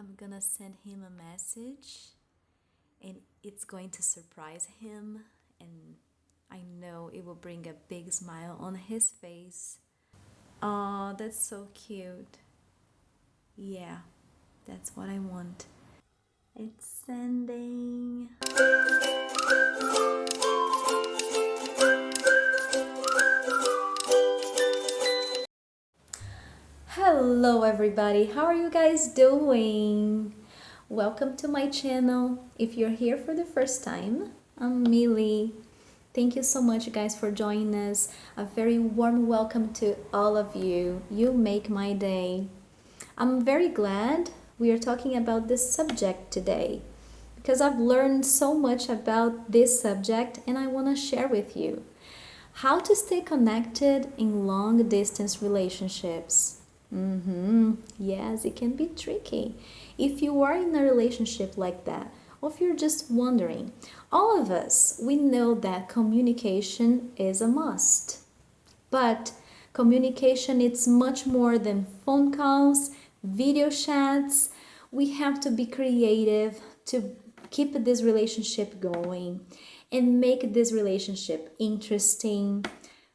I'm gonna send him a message and it's going to surprise him, and I know it will bring a big smile on his face. Oh, that's so cute. Yeah, that's what I want. It's sending. Hello everybody, how are you guys doing? Welcome to my channel. If you're here for the first time, I'm Millie. Thank you so much guys for joining us. A very warm welcome to all of you. You make my day. I'm very glad we are talking about this subject today because I've learned so much about this subject and I want to share with you how to stay connected in long distance relationships. Yes, it can be tricky. If you are in a relationship like that, or if you're just wondering, all of us, we know that communication is a must. But communication it's much more than phone calls, video chats. We have to be creative to keep this relationship going and make this relationship interesting,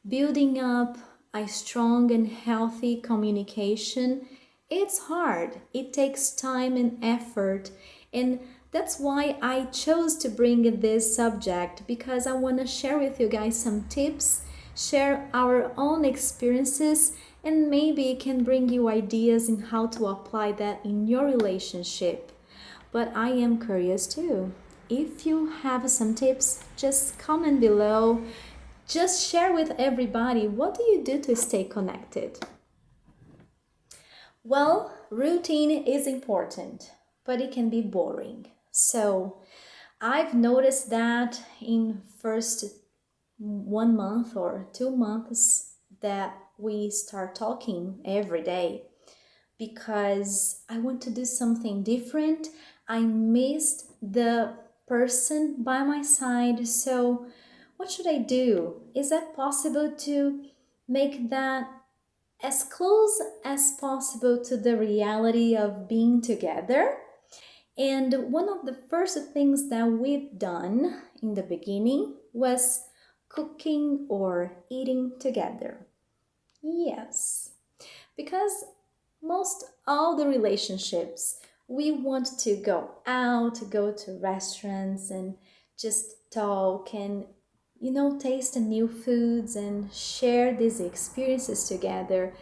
building up a strong and healthy communication. It's hard. It takes time and effort, and that's why I chose to bring this subject, because I want to share with you guys some tips, share our own experiences, and maybe it can bring you ideas in how to apply that in your relationship. But I am curious too. If you have some tips, just comment below. Just share with everybody, what do you do to stay connected? Well, routine is important, but it can be boring. So I've noticed that in first 1 month or 2 months that we start talking every day because I want to do something different. I missed the person by my side, so what should I do? Is that possible to make that as close as possible to the reality of being together? And one of the first things that we've done in the beginning was cooking or eating together. Yes, because most all the relationships, we want to go out, go to restaurants and just talk and taste the new foods and share these experiences together.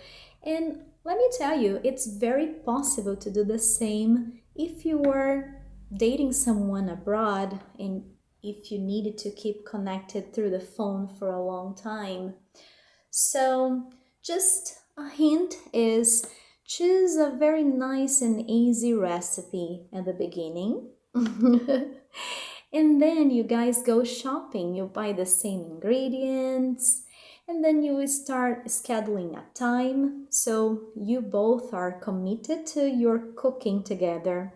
And let me tell you, it's very possible to do the same if you were dating someone abroad and if you needed to keep connected through the phone for a long time. So just a hint is choose a very nice and easy recipe at the beginning. And then you guys go shopping, you buy the same ingredients, and then you start scheduling a time so you both are committed to your cooking together.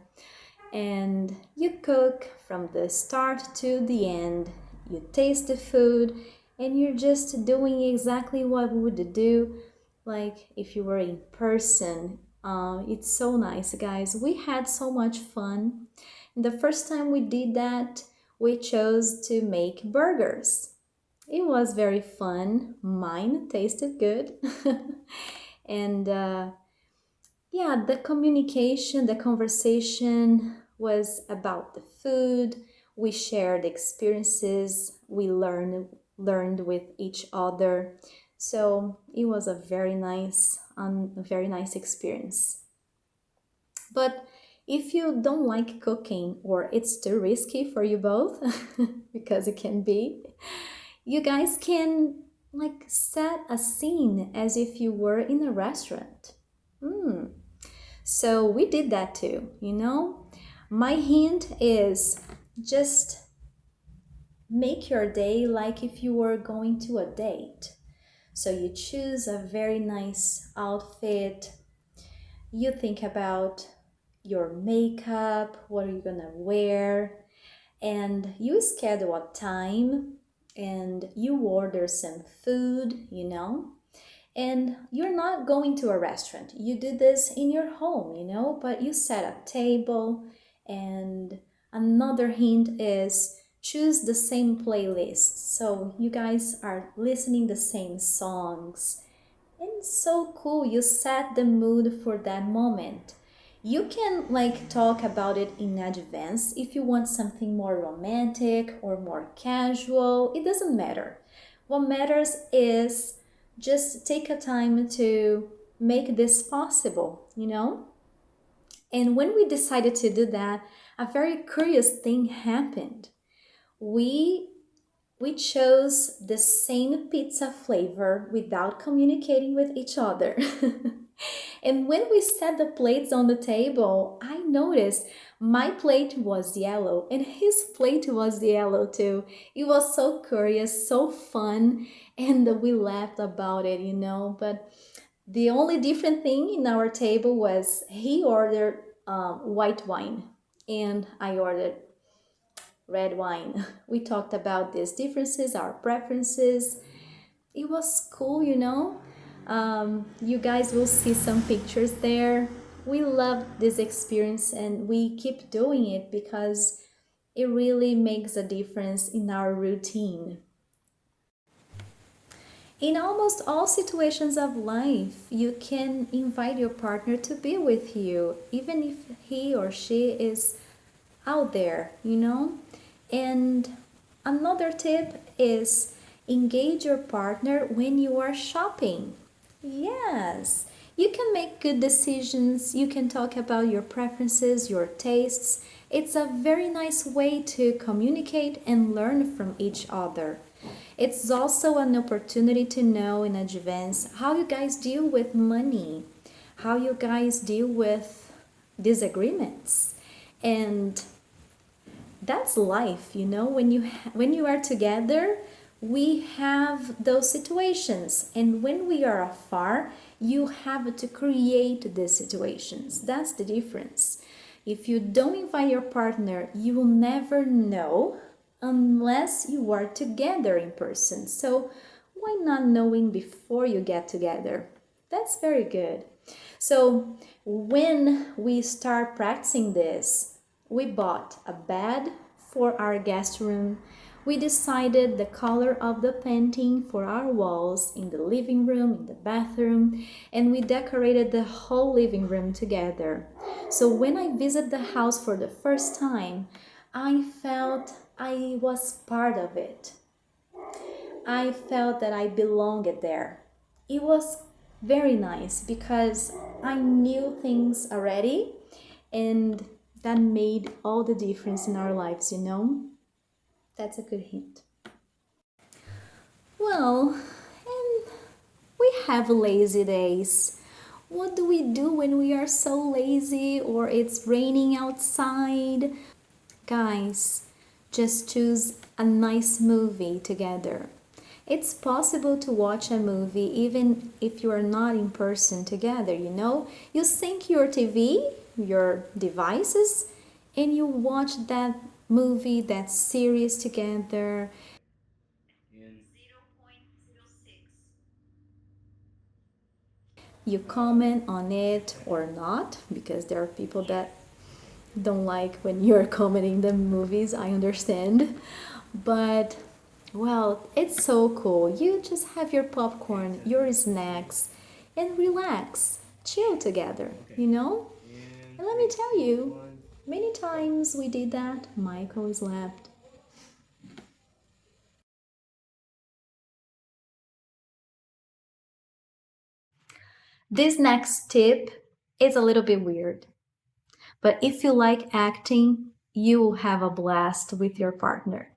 And you cook from the start to the end. You taste the food and you're just doing exactly what we would do like if you were in person. It's so nice, guys. We had so much fun. The first time we did that, we chose to make burgers. It was very fun. Mine tasted good. And yeah, the communication, the conversation was about the food. We shared experiences. We learned with each other. So it was a very nice experience. But if you don't like cooking or it's too risky for you both, because it can be, you guys can like set a scene as if you were in a restaurant. So we did that too, My hint is just make your day like if you were going to a date. So you choose a very nice outfit. You think about your makeup, what are you gonna wear, and you schedule a time and you order some food, And you're not going to a restaurant. You do this in your home, but you set a table. And another hint is choose the same playlist. So you guys are listening the same songs. And so cool, you set the mood for that moment. You can talk about it in advance if you want something more romantic or more casual. It doesn't matter. What matters is just take a time to make this possible. And when we decided to do that, a very curious thing happened. We we chose the same pizza flavor without communicating with each other. And when we set the plates on the table, I noticed my plate was yellow and his plate was yellow too. It was so curious, so fun, and we laughed about it. But the only different thing in our table was he ordered white wine and I ordered red wine. We talked about these differences, our preferences. It was cool. You guys will see some pictures there. We love this experience and we keep doing it because it really makes a difference in our routine. In almost all situations of life, you can invite your partner to be with you, even if he or she is out there. And another tip is engage your partner when you are shopping. Yes, you can make good decisions, you can talk about your preferences, your tastes. It's a very nice way to communicate and learn from each other. It's also an opportunity to know in advance how you guys deal with money, how you guys deal with disagreements. And that's life. When you are together, we have those situations, and when we are afar, you have to create these situations. That's the difference. If you don't invite your partner, you will never know unless you are together in person. So why not knowing before you get together? That's very good. So when we start practicing this, we bought a bed for our guest room. We decided the color of the painting for our walls in the living room, in the bathroom, and we decorated the whole living room together. So when I visited the house for the first time, I felt I was part of it. I felt that I belonged there. It was very nice because I knew things already, and that made all the difference in our lives. That's a good hint. Well, and we have lazy days. What do we do when we are so lazy or it's raining outside? Guys, just choose a nice movie together. It's possible to watch a movie even if you are not in person together. You sync your TV, your devices, and you watch that movie, that series together. You comment on it or not, because there are people that don't like when you're commenting the movies, I understand. But well, it's so cool. You just have your popcorn, your snacks, and relax, chill together. And let me tell you, many times we did that. Michael slept. This next tip is a little bit weird, but if you like acting, you will have a blast with your partner.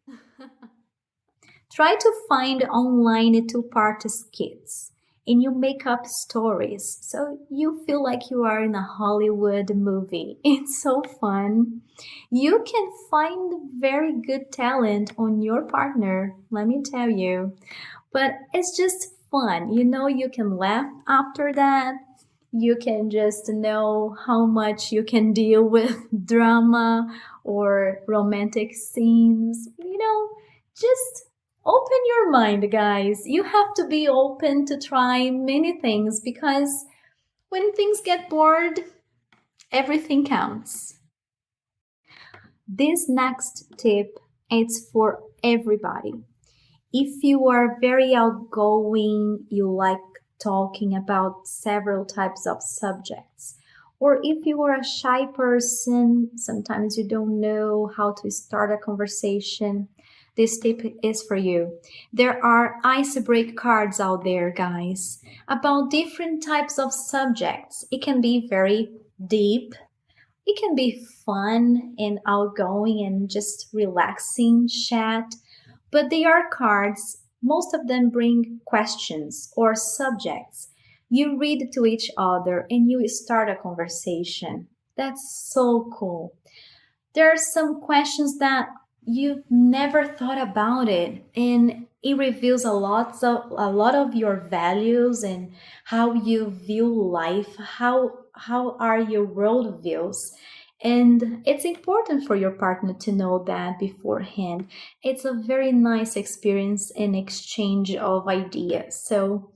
Try to find online two-part skits and you make up stories so you feel like you are in a Hollywood movie. It's so fun. You can find very good talent on your partner, let me tell you. But it's just fun. You can laugh after that. You can just know how much you can deal with drama or romantic scenes. Just Open your mind, guys. You have to be open to try many things because when things get bored, everything counts. This next tip is for everybody. If you are very outgoing, you like talking about several types of subjects, or if you are a shy person, sometimes you don't know how to start a conversation, this tip is for you. There are icebreaker cards out there, guys, about different types of subjects. It can be very deep. It can be fun and outgoing and just relaxing chat, but they are cards. Most of them bring questions or subjects. You read to each other and you start a conversation. That's so cool. There are some questions that you've never thought about it, and it reveals a lot of your values and how you view life, how are your world views. And it's important for your partner to know that beforehand. It's a very nice experience and exchange of ideas. So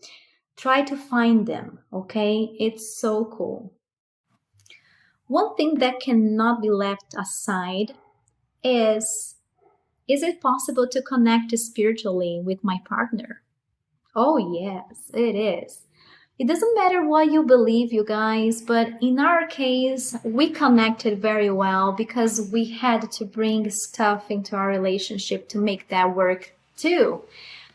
try to find them, okay? It's so cool. One thing that cannot be left aside is it possible to connect spiritually with my partner? Oh, yes, it is. It doesn't matter what you believe, you guys, but in our case, we connected very well because we had to bring stuff into our relationship to make that work too.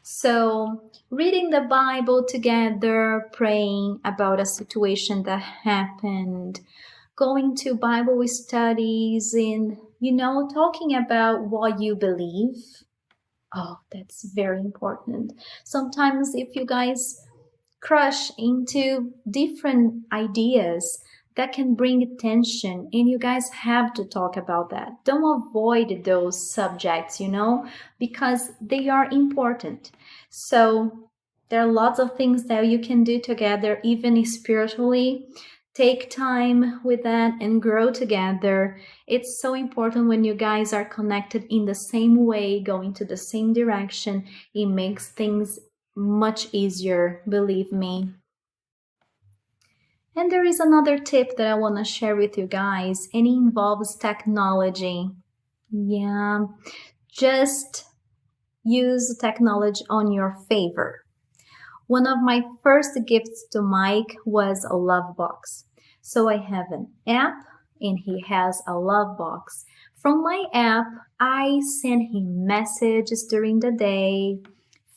So, reading the Bible together, praying about a situation that happened, going to Bible studies, and, talking about what you believe. Oh, that's very important. Sometimes, if you guys crush into different ideas, that can bring attention, and you guys have to talk about that. Don't avoid those subjects, because they are important. So there are lots of things that you can do together, even spiritually. Take time with that and grow together. It's so important when you guys are connected in the same way, going to the same direction. It makes things much easier, believe me. And there is another tip that I want to share with you guys, and it involves technology. Yeah, just use technology on your favor. One of my first gifts to Mike was a love box. So I have an app and he has a love box. From my app, I send him messages during the day,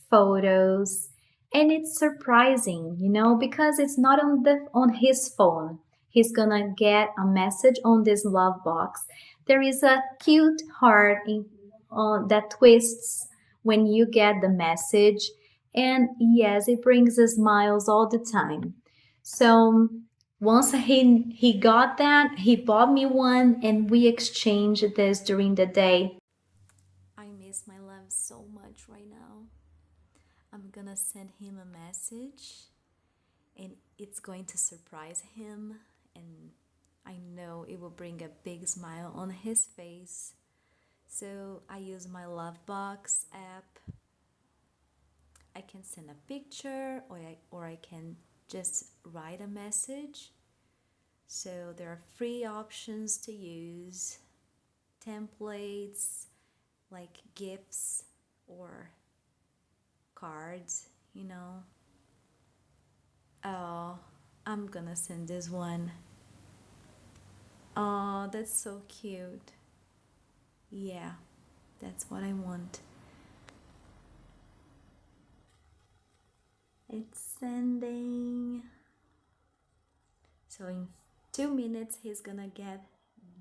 photos, and it's surprising, because it's not on his phone. He's gonna get a message on this love box. There is a cute heart that twists when you get the message. And yes, it brings smiles all the time. So once he got that, he bought me one and we exchanged this during the day. I miss my love so much right now. I'm gonna send him a message and it's going to surprise him, and I know it will bring a big smile on his face. So I use my Love Box app. I can send a picture or I can just write a message. So there are free options to use, templates like GIFs or cards, Oh, I'm gonna send this one. Oh, that's so cute. Yeah, that's what I want. It's sending. So in 2 minutes, he's gonna get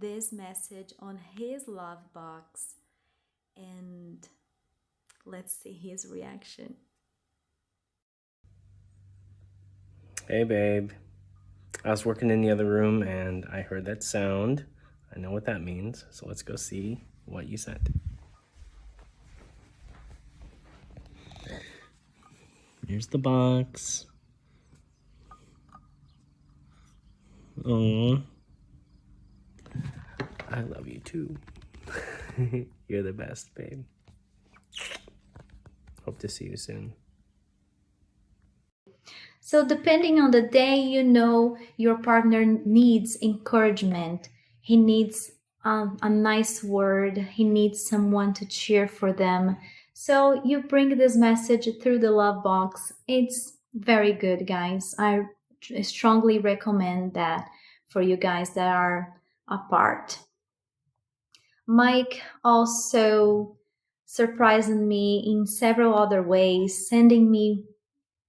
this message on his love box. And let's see his reaction. Hey, babe. I was working in the other room and I heard that sound. I know what that means, so let's go see what you sent. Here's the box. Aww. I love you too. You're the best, babe. Hope to see you soon. So depending on the day, you know your partner needs encouragement. He needs a nice word. He needs someone to cheer for them. So you bring this message through the love box. It's very good, guys. I strongly recommend that for you guys that are apart. Mike also surprised me in several other ways, sending me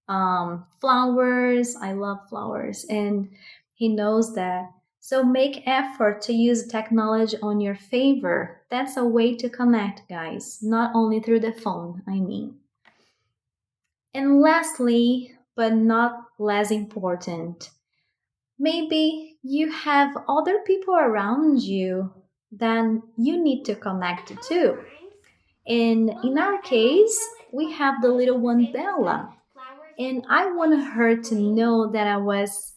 flowers. I love flowers, and he knows that. So make effort to use technology on your favor. That's a way to connect, guys, not only through the phone, I mean. And lastly, but not less important, maybe you have other people around you that you need to connect to. And in our case, we have the little one Bella. And I wanted her to know that I was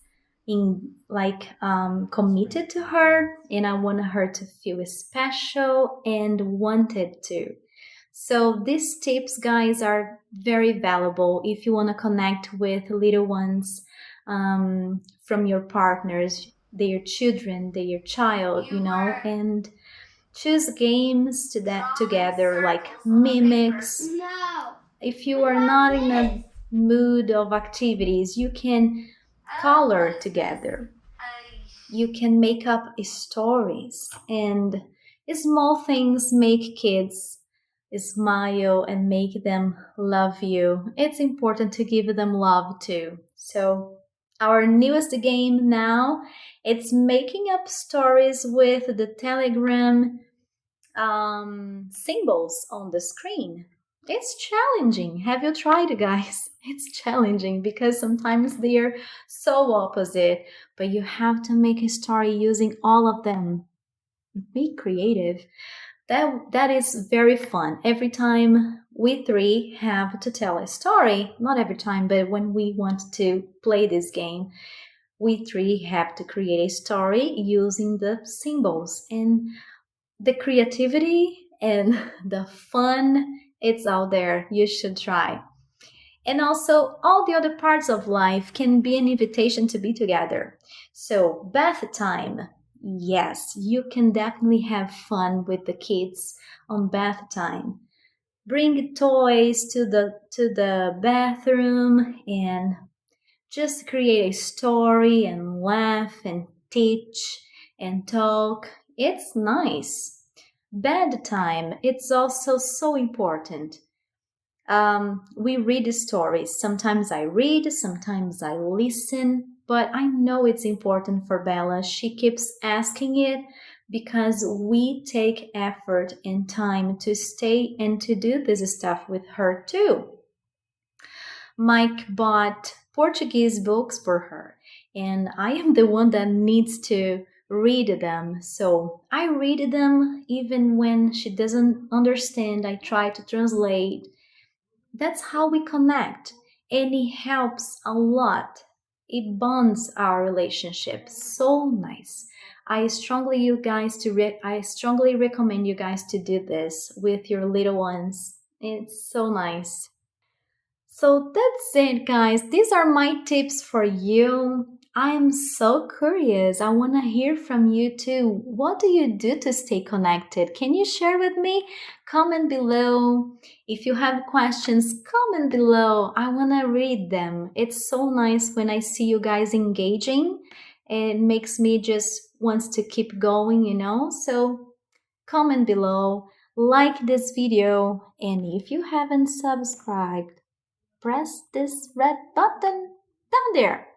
committed to her, and I wanted her to feel special and wanted to. So these tips, guys, are very valuable if you want to connect with little ones from your partners, their children, their child, and choose games together like mimics. If you are not in a mood of activities, you can color together. You can make up stories, and small things make kids smile and make them love you. It's important to give them love too. So our newest game now, it's making up stories with the Telegram symbols on the screen. It's challenging. Have you tried it, guys? It's challenging because sometimes they're so opposite, but you have to make a story using all of them. Be creative. That is very fun. Every time we three have to tell a story, not every time, but when we want to play this game, we three have to create a story using the symbols, and the creativity and the fun, it's out there. You should try. And also, all the other parts of life can be an invitation to be together. So, bath time. Yes, you can definitely have fun with the kids on bath time. Bring toys to the bathroom and just create a story and laugh and teach and talk. It's nice. Bedtime, it's also so important. We read stories. Sometimes I read, sometimes I listen, but I know it's important for Bella. She keeps asking it because we take effort and time to stay and to do this stuff with her too. Mike bought Portuguese books for her, and I am the one that needs to read them. So I read them even when she doesn't understand. I try to translate. That's how we connect, and it helps a lot. It bonds our relationship. So nice. I strongly recommend you guys to do this with your little ones. It's so nice. So that's it, guys. These are my tips for you. I'm so curious. I want to hear from you too. What do you do to stay connected? Can you share with me? Comment below. If you have questions, comment below. I want to read them. It's so nice when I see you guys engaging. It makes me just wants to keep going. So comment below, like this video, and if you haven't subscribed, press this red button down there.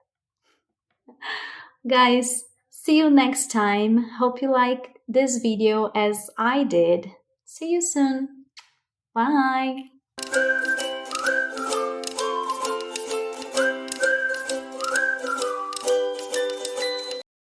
Guys, see you next time. Hope you liked this video as I did. See you soon. Bye.